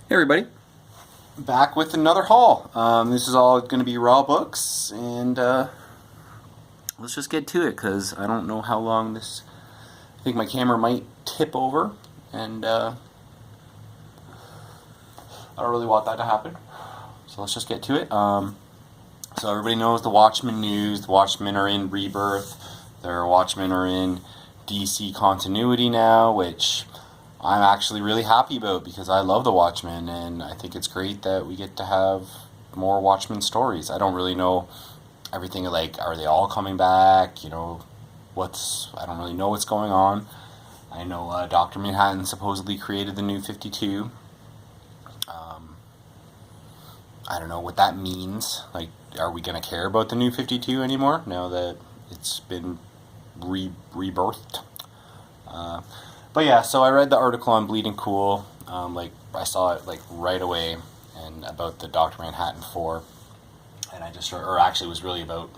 Hey everybody, back with another haul. This is all going to be raw books, and let's just get to it because I don't know how long this. I think my camera might tip over, and I don't really want that to happen. So let's just get to it. So everybody knows the Watchmen news. The Watchmen are in Rebirth. Their Watchmen are in DC continuity now, which I'm actually really happy about because I love the Watchmen, and I think it's great that we get to have more Watchmen stories. I don't really know everything, like, are they all coming back? You know, I don't really know what's going on. I know Dr. Manhattan supposedly created the New 52. I don't know what that means. Like, are we going to care about the New 52 anymore now that it's been rebirthed? But yeah, so I read the article on Bleeding Cool. I saw it like right away, and about the Dr. Manhattan 4, and or actually it was really about,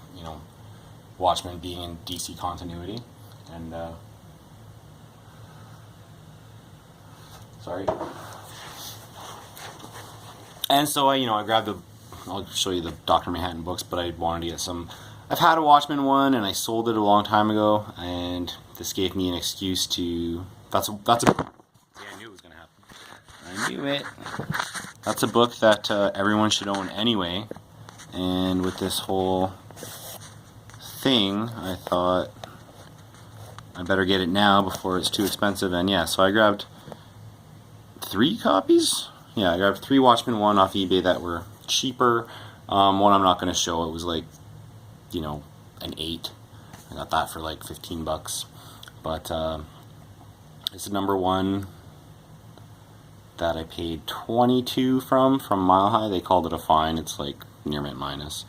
Watchmen being in DC continuity, and sorry. And so I grabbed I'll show you the Dr. Manhattan books, but I wanted to get some. I've had a Watchmen one, and I sold it a long time ago, and this gave me an excuse to. That's a. Yeah, I knew it was gonna happen. I knew it. That's a book that everyone should own anyway, and with this whole thing, I thought I better get it now before it's too expensive. And yeah, so I grabbed 3 copies. Yeah, I grabbed 3 Watchmen 1 off eBay that were cheaper. One I'm not going to show. It was like, an 8. I got that for like $15. But it's the number 1 that I paid $22 from Mile High. They called it a fine. It's like near mint minus.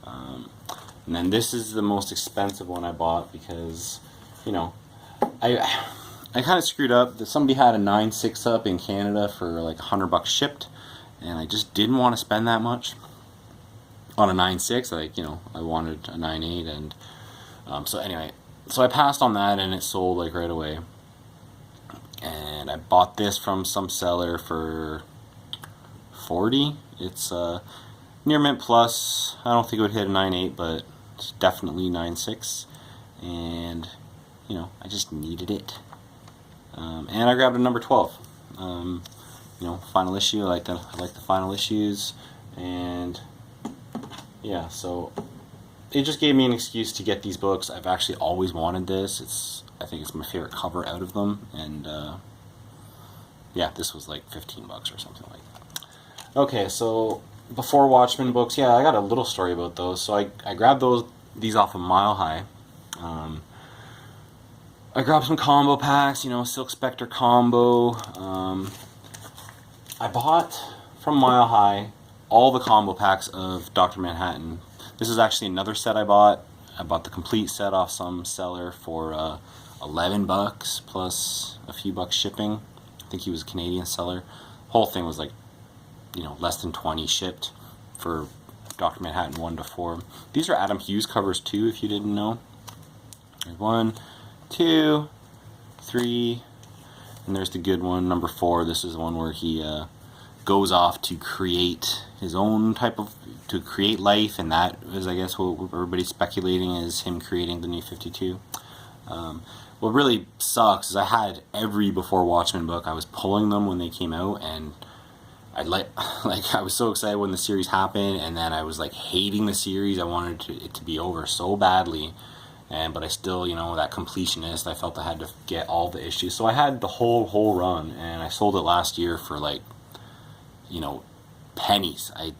And then this is the most expensive one I bought because, I kind of screwed up. Somebody had a 9.6 up in Canada for like $100 shipped, and I just didn't want to spend that much on a 9.6. I wanted a 9.8, and so anyway, so I passed on that, and it sold like right away. And I bought this from some seller for $40. It's near mint plus. I don't think it would hit a 9.8, but it's definitely 9.6, and I just needed it. And I grabbed a number 12. Final issue. I like the final issues, and yeah, so it just gave me an excuse to get these books. I've actually always wanted this. I think it's my favorite cover out of them, and yeah, this was like $15 or something like that. Okay, so before Watchmen books, yeah, I got a little story about those. So I grabbed these off of Mile High. I grabbed some combo packs, Silk Spectre combo. I bought from Mile High all the combo packs of Dr. Manhattan. This is actually another set I bought. I bought the complete set off some seller for $11 plus a few bucks shipping. I think he was a Canadian seller. Whole thing was like, less than 20 shipped for Dr. Manhattan 1 to 4. These are Adam Hughes covers too, if you didn't know. There's 1, 2, 3, and there's the good one, number 4. This is the one where he goes off to create his own to create life, and that is, I guess, what everybody's speculating is him creating the New 52. What really sucks is I had every Before Watchmen book. I was pulling them when they came out, and I I was so excited when the series happened, and then I was like hating the series. I wanted it to be over so badly. But I still, that completionist, I felt I had to get all the issues. So I had the whole run, and I sold it last year for like, pennies. It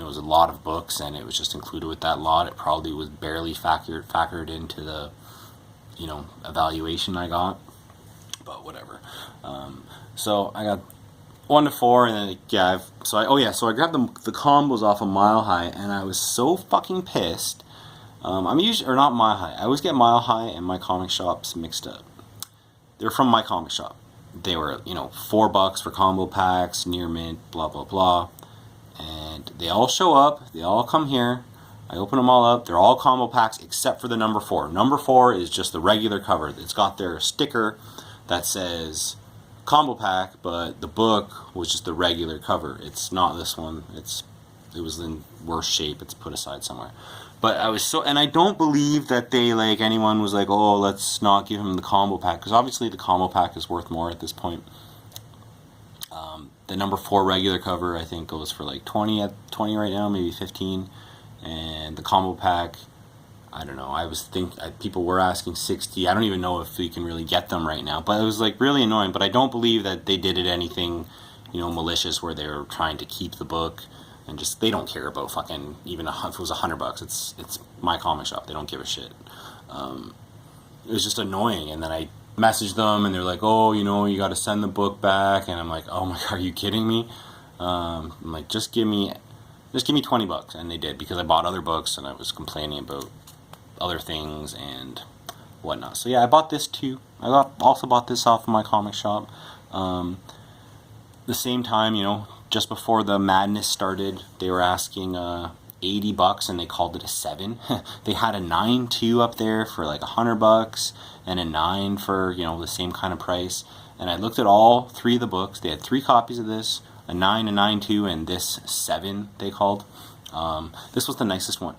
was a lot of books, and it was just included with that lot. It probably was barely factored into the, evaluation I got. But whatever. So I got 1 to 4, and then so I grabbed the combos off of Mile High, and I was so fucking pissed. I'm usually, or not Mile High. I always get Mile High and My Comic Shops mixed up. They're from My Comic Shop. They were, $4 for combo packs, near mint, blah, blah, blah. And they all show up. They all come here. I open them all up. They're all combo packs except for the number 4. Number 4 is just the regular cover. It's got their sticker that says combo pack, but the book was just the regular cover. It's not this one. It was in worse shape. It's put aside somewhere. But I was and I don't believe that they, like, anyone was like, oh, let's not give him the combo pack, because obviously the combo pack is worth more at this point. The number 4 regular cover, I think, goes for like 20 right now, maybe 15, and the combo pack, I don't know. People were asking 60. I don't even know if we can really get them right now. But it was like really annoying. But I don't believe that they did it anything, malicious, where they were trying to keep the book and just, they don't care about fucking even if it was $100. It's my comic shop. They don't give a shit. It was just annoying. And then I messaged them and they're like, oh, you got to send the book back. And I'm like, oh my God, are you kidding me? I'm like, just give me $20, and they did, because I bought other books and I was complaining about other things and whatnot. So yeah, I bought this too. I also bought this off of my comic shop. The same time, just before the madness started, they were asking $80, and they called it a 7. They had a 9 too up there for like $100, and a 9 for the same kind of price. And I looked at all 3 of the books. They had 3 copies of this, a 9, a 9.2, and this 7 they called. This was the nicest one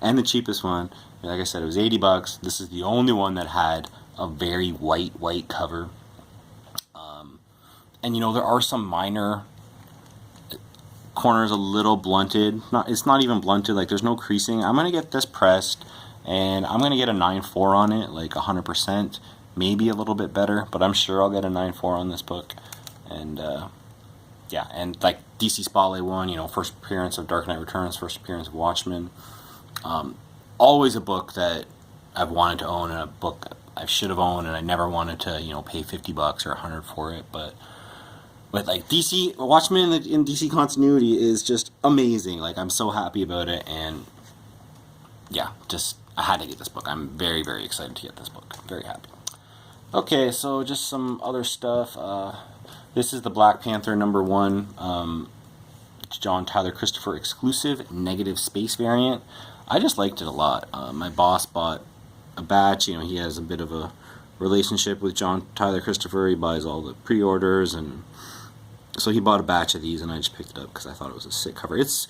and the cheapest one. Like I said, it was $80. This is the only one that had a very white cover. And there are some minor corners a little blunted. It's not even blunted, like there's no creasing. I'm gonna get this pressed, and I'm gonna get a 9.4 on it, like 100%, maybe a little bit better, but I'm sure I'll get a 9.4 on this book. And yeah, and like DC Spotlight 1, first appearance of Dark Knight Returns, first appearance of Watchmen. Always a book that I've wanted to own, and a book that I should have owned, and I never wanted to, pay $50 or $100 for it. But like DC Watchmen in DC continuity is just amazing. Like, I'm so happy about it, and yeah, I had to get this book. I'm very, very excited to get this book. Very happy. Okay, so just some other stuff. This is the Black Panther #1, John Tyler Christopher exclusive negative space variant. I just liked it a lot. My boss bought a batch. He has a bit of a relationship with John Tyler Christopher. He buys all the pre-orders, and so he bought a batch of these, and I just picked it up because I thought it was a sick cover. It's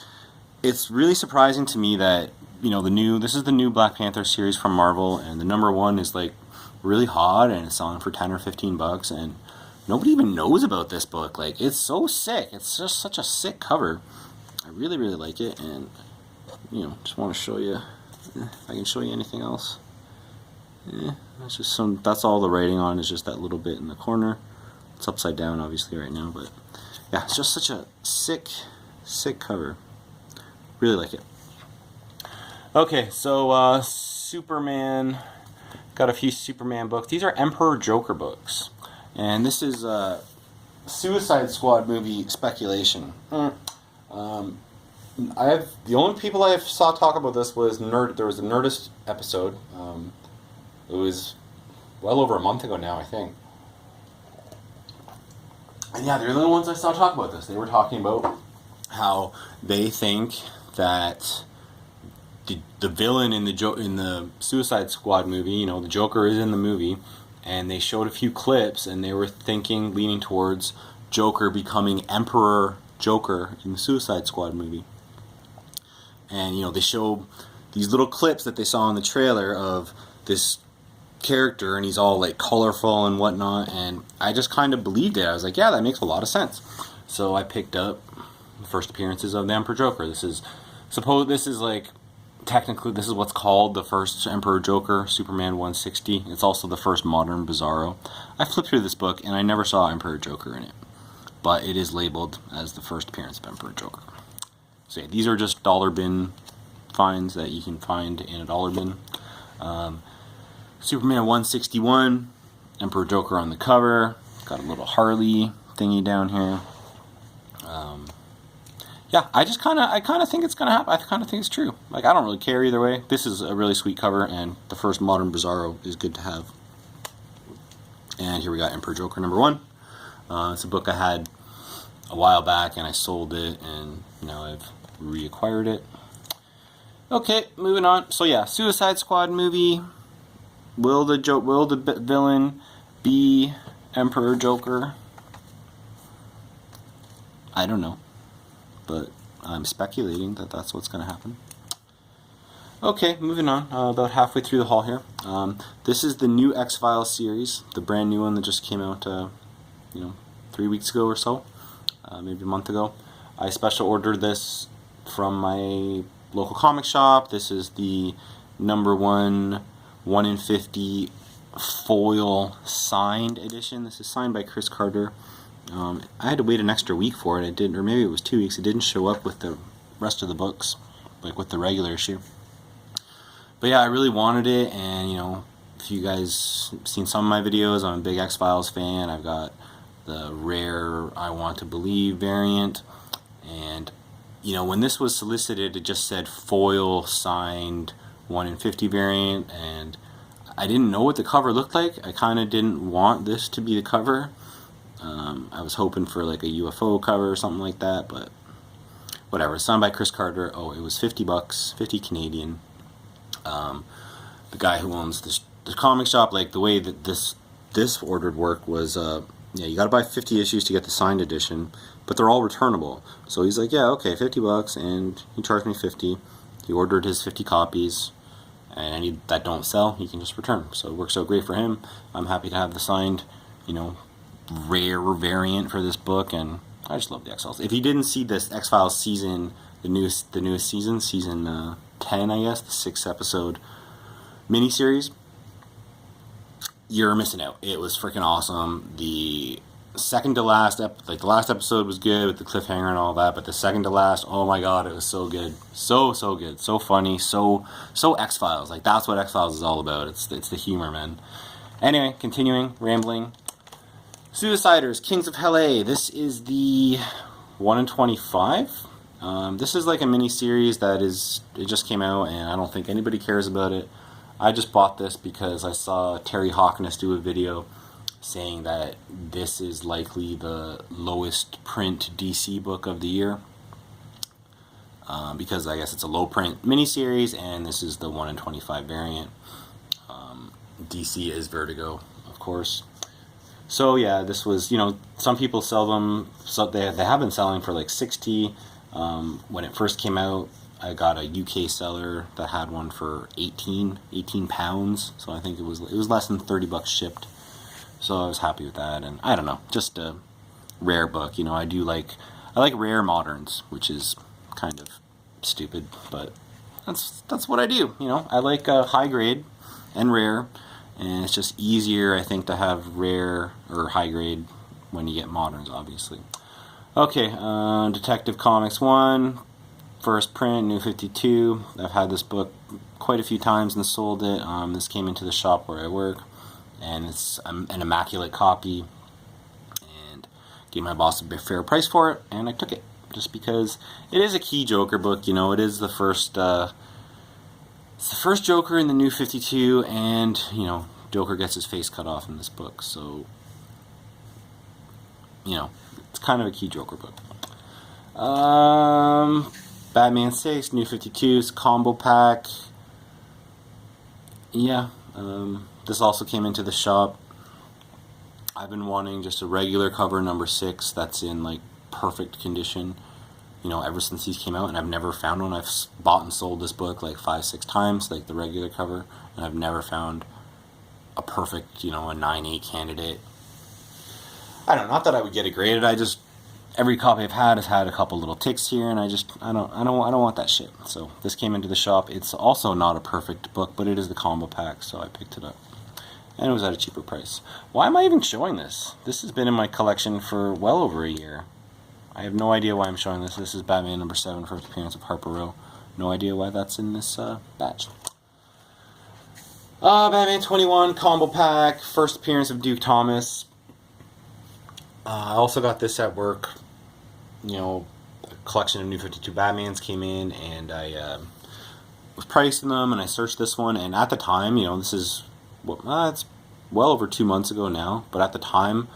really surprising to me that this is the new Black Panther series from Marvel, and the #1 is like really hot, and it's selling for $10 or $15, and nobody even knows about this book. Like, it's so sick. It's just such a sick cover. I really, really like it, and just want to show you if I can show you anything else. That's just that's all the writing on, is just that little bit in the corner. It's upside down obviously right now, but yeah, it's just such a sick cover. Really like it. Okay, so Superman, got a few Superman books. These are Emperor Joker books, and this is Suicide Squad movie speculation. The only people I saw talk about this was there was a Nerdist episode. It was well over a month ago now, I think. And yeah, they're the only ones I saw talk about this. They were talking about how they think that the villain in the Suicide Squad movie, the Joker is in the movie, and they showed a few clips, and they were leaning towards Joker becoming Emperor Joker in the Suicide Squad movie. And they show these little clips that they saw in the trailer of this character, and he's all like colorful and whatnot, and I just kind of believed it. I was like, yeah, that makes a lot of sense. So I picked up the first appearances of the Emperor Joker. This is like, technically, this is what's called the first Emperor Joker, Superman 160. It's also the first modern Bizarro. I flipped through this book, and I never saw Emperor Joker in it, but it is labeled as the first appearance of Emperor Joker. So yeah, these are just dollar bin finds that you can find in a dollar bin. Superman 161, Emperor Joker on the cover. Got a little Harley thingy down here. Yeah, I kind of think it's gonna happen. I kind of think it's true. Like, I don't really care either way. This is a really sweet cover, and the first modern Bizarro is good to have. And here we got Emperor Joker #1. It's a book I had a while back, and I sold it, and now I've reacquired it. Okay, moving on. So yeah, Suicide Squad movie. Will the villain be Emperor Joker. I don't know, but I'm speculating that that's what's going to happen. Okay, moving on. About halfway through the haul here. This is the new X-Files series, the brand new one that just came out, 3 weeks ago or so, maybe a month ago. I special ordered this from my local comic shop. This is the number 1 in 50 foil signed edition. This is signed by Chris Carter. I had to wait an extra week for it. It didn't, or maybe it was 2 weeks. It didn't show up with the rest of the books, like with the regular issue. But yeah, I really wanted it, and if you guys seen some of my videos, I'm a big X-Files fan. I've got the rare I Want to Believe variant, and when this was solicited, it just said foil signed 1 in 50 variant, and I didn't know what the cover looked like. I kind of didn't want this to be the cover. I was hoping for like a UFO cover or something like that, but whatever. It's signed by Chris Carter. Oh, it was $50, 50 Canadian. The guy who owns the comic shop, like the way that this ordered work was, you gotta buy 50 issues to get the signed edition, but they're all returnable. So he's like, yeah, okay, $50, and he charged me 50. He ordered his 50 copies, and any that don't sell, he can just return. So it works out great for him. I'm happy to have the signed, rare variant for this book, and I just love the X-Files. If you didn't see this X-Files season, the newest season, season 10, I guess, the 6-episode miniseries, you're missing out. It was freaking awesome. The second to last the last episode was good with the cliffhanger and all that, but the second to last, oh my god, it was so good. So good. So funny. So X-Files. Like, that's what X-Files is all about. It's the humor, man. Anyway, continuing, rambling. Suiciders, Kings of Hell. This is the 1 in 25. This is like a mini series it just came out, and I don't think anybody cares about it. I just bought this because I saw Terry Hawkins do a video saying that this is likely the lowest print DC book of the year, because I guess it's a low print miniseries, and this is the 1 in 25 variant. DC is Vertigo, of course. So yeah, this was, some people sell them, so they have been selling for like 60. When it first came out, I got a UK seller that had one for 18 pounds, so I think it was less than $30 shipped. So I was happy with that, and I don't know, just a rare book. I like rare moderns, which is kind of stupid, but that's what I do. I like high grade and rare, and it's just easier, I think, to have rare or high grade when you get moderns, obviously. Okay, Detective Comics 1, first print, New 52. I've had this book quite a few times and sold it. This came into the shop where I work, and it's an immaculate copy, and gave my boss a fair price for it, and I took it, just because it is a key Joker book. It is the first, it's the first Joker in the New 52, and, Joker gets his face cut off in this book, so, it's kind of a key Joker book. Batman 6, New 52's combo pack. Yeah, this also came into the shop. I've been wanting just a regular cover number 6 that's in like perfect condition, ever since these came out, and I've never found one. I've bought and sold this book like 5-6 times, like the regular cover, and I've never found a perfect, a 9/8 candidate. I don't know, not that I would get it graded. Every copy I've had has had a couple little ticks here, and I don't want that shit. So this came into the shop. It's also not a perfect book, but it is the combo pack, so I picked it up, and it was at a cheaper price. Why am I even showing this? This has been in my collection for well over a year. I have no idea why I'm showing this. This is Batman number 7, first appearance of Harper Row. No idea why that's in this batch. Batman 21 combo pack, first appearance of Duke Thomas. I also got this at work. A collection of New 52 Batmans came in, and I was pricing them, and I searched this one, and at the time, this is, it's well over 2 months ago now, but at the time,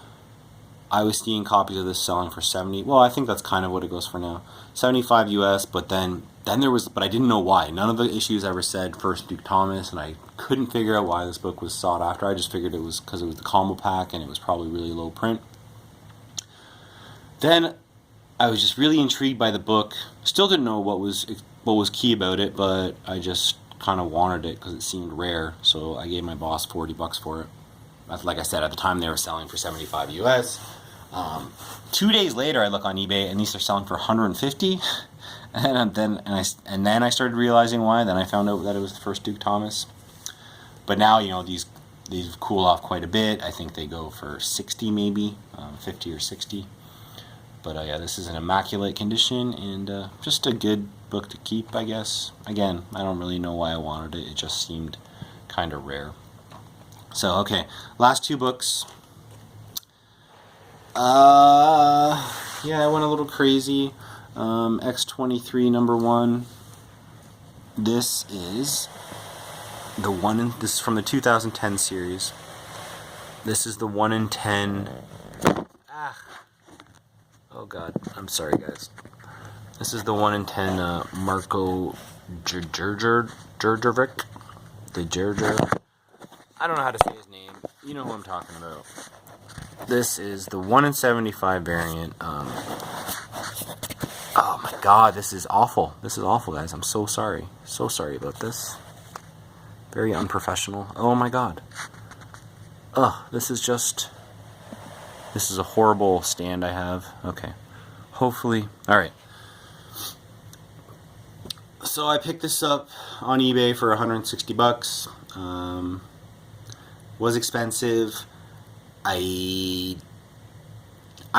I was seeing copies of this selling for 70, well, I think that's kind of what it goes for now, 75 US, but then then there was, but I didn't know why. None of the issues ever said First Duke Thomas, and I couldn't figure out why this book was sought after. I just figured it was because it was the combo pack and it was probably really low print. Then I was just really intrigued by the book. Still didn't know what was key about it, but I just kind of wanted it because it seemed rare. So I gave my boss $40 for it. Like I said, at the time they were selling for 75 US. 2 days later, I look on eBay and these are selling for 150. And then I started realizing why. Then I found out that it was the First Duke Thomas. But now, you know, these cool off quite a bit. I think they go for 60 maybe, 50 or 60. But yeah, this is an immaculate condition and just a good book to keep, I guess. Again, I don't really know why I wanted it. It just seemed kind of rare. So, okay, last two books. Yeah, I went a little crazy. X-23 #1. This is this is from the 2010 series. This is the 1 in 10. Oh god, I'm sorry guys. This is the 1 in 10 Marco Djurdjevic. I don't know how to say his name. You know who I'm talking about. This is the 1 in 75 variant. Oh my god, this is awful. This is awful, guys. I'm so sorry. So sorry about this. Very unprofessional. Oh my god. Ugh, this is a horrible stand I have. Okay. Hopefully. Alright. So I picked this up on eBay for $160. Was expensive. I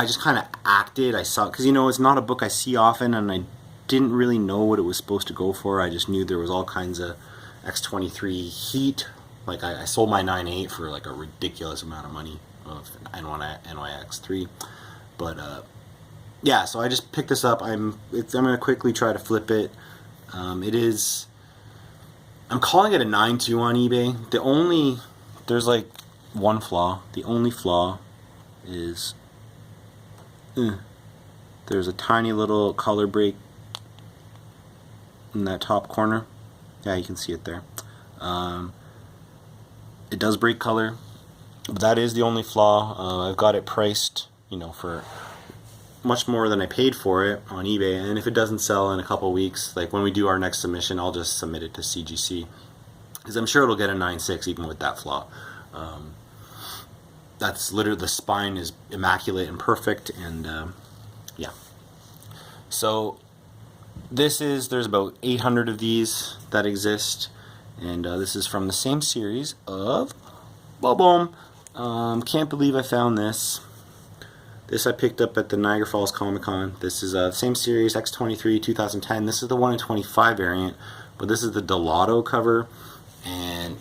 just kind of acted. I saw, because, you know, it's not a book I see often, and I didn't really know what it was supposed to go for. I just knew there was all kinds of X-23 heat. Like, I sold my 9.8 for, like, a ridiculous amount of money of NYX3. But, yeah, so I just picked this up. I'm going to quickly try to flip it. I'm calling it a 9.2 on eBay. There's, like, one flaw. The only flaw is there's a tiny little color break in that top corner. Yeah, you can see it there. It does break color, but that is the only flaw. I've got it priced, you know, for much more than I paid for it on eBay, and if it doesn't sell in a couple weeks, like when we do our next submission, I'll just submit it to CGC, because I'm sure it'll get a 9.6 even with that flaw. That's literally, the spine is immaculate and perfect, and yeah. So there's about 800 of these that exist, and this is from the same series of boom. Can't believe I found this. This I picked up at the Niagara Falls Comic Con. This is the same series, X-23 2010. This is the 1 in 25 variant, but this is the Delato cover, and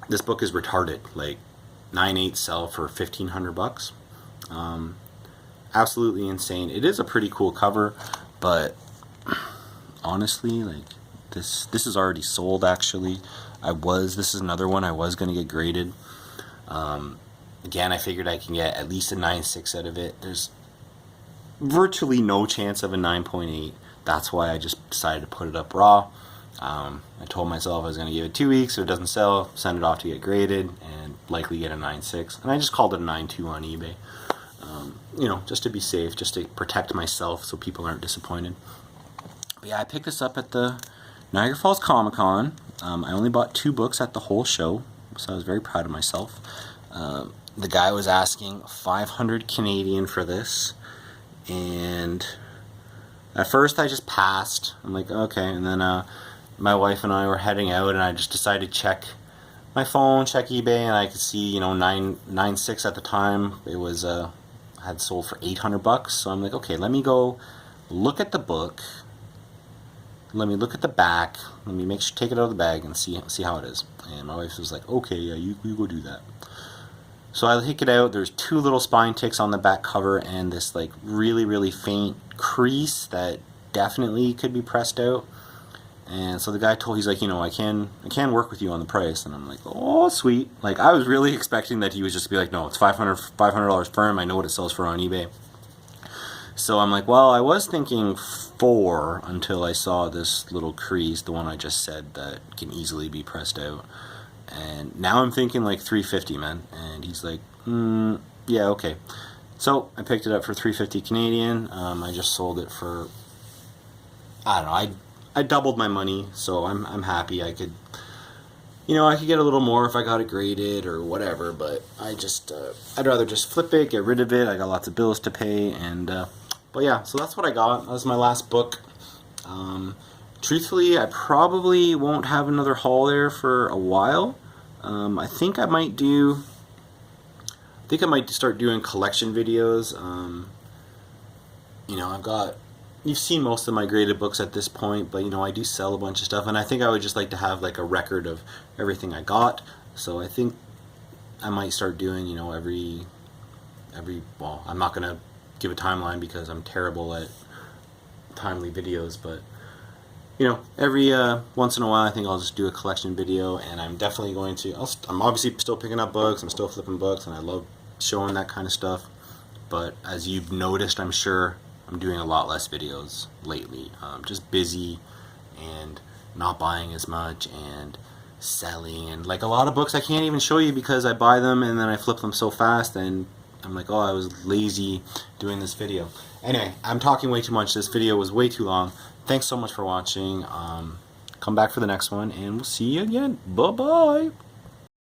this book is retarded. Like, 9.8 sell for $1,500. Absolutely insane. It is a pretty cool cover, but honestly, like, this is already sold. Actually, this is another one I was gonna get graded. Again, I figured I can get at least a 9.6 out of it. There's virtually no chance of a 9.8. That's why I just decided to put it up raw. I told myself I was going to give it 2 weeks. If it doesn't sell, send it off to get graded and likely get a 9.6. And I just called it a 9.2 on eBay. You know, just to be safe, just to protect myself so people aren't disappointed. But yeah, I picked this up at the Niagara Falls Comic Con. I only bought 2 books at the whole show, so I was very proud of myself. The guy was asking 500 Canadian for this, and at first I just passed. I'm like, okay, and then my wife and I were heading out, and I just decided to check my phone, check eBay, and I could see, you know, 9.6 at the time. It was had sold for $800. So I'm like, okay, let me go look at the book. Let me look at the back. Let me take it out of the bag and see how it is. And my wife was like, okay, yeah, you go do that. So I take it out. There's 2 little spine ticks on the back cover and this like really, really faint crease that definitely could be pressed out. And so the guy he's like, you know, I can work with you on the price. And I'm like, oh, sweet. Like, I was really expecting that he was just be like, no, it's $500 firm. I know what it sells for on eBay. So I'm like, well, I was thinking 4 until I saw this little crease, the one I just said that can easily be pressed out. And now I'm thinking like 350, man. And he's like, yeah, okay. So I picked it up for 350 Canadian. I just sold it for, I don't know, I doubled my money, so I'm happy. I could, I could get a little more if I got it graded or whatever, but I'd rather just flip it, get rid of it. I got lots of bills to pay, and but yeah, so that's what I got. That was my last book. Truthfully, I probably won't have another haul there for a while. I think I might start doing collection videos. You've seen most of my graded books at this point, but I do sell a bunch of stuff, and I think I would just like to have like a record of everything I got. So I think I might start doing, well, I'm not gonna give a timeline because I'm terrible at timely videos, but every once in a while I think I'll just do a collection video, and I'm definitely going to, I'm obviously still picking up books, I'm still flipping books, and I love showing that kind of stuff, but as you've noticed, I'm sure, I'm doing a lot less videos lately. Just busy and not buying as much and selling, and like a lot of books I can't even show you because I buy them and then I flip them so fast, and I'm like, oh, I was lazy doing this video. Anyway, I'm talking way too much. This video was way too long. Thanks so much for watching. Come back for the next one, and we'll see you again. Bye-bye.